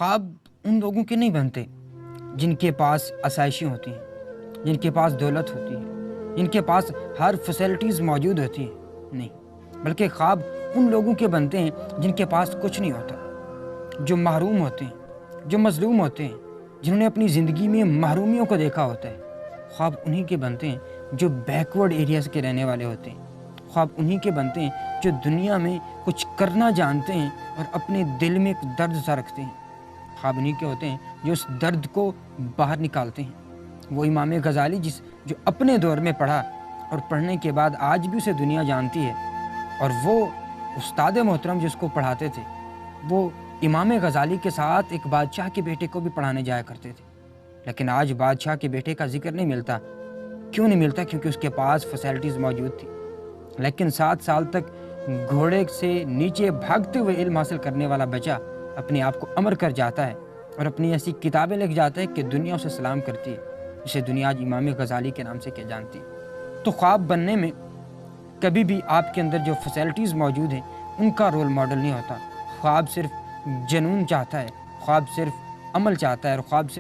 خواب ان لوگوں کے نہیں بنتے جن کے پاس آسائشیں ہوتی ہیں، جن کے پاس دولت ہوتی ہے، جن کے پاس ہر فیسلٹیز موجود ہوتی ہیں، نہیں، بلکہ خواب ان لوگوں کے بنتے ہیں جن کے پاس کچھ نہیں ہوتا، جو محروم ہوتے ہیں، جو مظلوم ہوتے ہیں، جنہوں نے اپنی زندگی میں محرومیوں کو دیکھا ہوتا ہے۔ خواب انہی کے بنتے ہیں جو بیکورڈ ایریاز کے رہنے والے ہوتے ہیں۔ خواب انہی کے بنتے ہیں جو دنیا میں کچھ کرنا جانتے ہیں اور اپنے دل میں ایک درد سا رکھتے ہیں۔ خواب انہی کے ہوتے ہیں جو اس درد کو باہر نکالتے ہیں۔ وہ امام غزالی جو اپنے دور میں پڑھا اور پڑھنے کے بعد آج بھی اسے دنیا جانتی ہے، اور وہ استاد محترم جس کو پڑھاتے تھے، وہ امام غزالی کے ساتھ ایک بادشاہ کے بیٹے کو بھی پڑھانے جایا کرتے تھے، لیکن آج بادشاہ کے بیٹے کا ذکر نہیں ملتا۔ کیوں نہیں ملتا؟ کیونکہ اس کے پاس فیسلٹیز موجود تھی، لیکن 7 سال تک گھوڑے سے نیچے بھاگتے ہوئے علم حاصل کرنے والا بچہ اپنے آپ کو امر کر جاتا ہے اور اپنی ایسی کتابیں لکھ جاتا ہے کہ دنیا اسے سلام کرتی ہے، جسے دنیا آج امام غزالی کے نام سے کیا جانتی ہے۔ تو خواب بننے میں کبھی بھی آپ کے اندر جو فیسلٹیز موجود ہیں ان کا رول ماڈل نہیں ہوتا۔ خواب صرف جنون چاہتا ہے، خواب صرف عمل چاہتا ہے، اور خواب صرف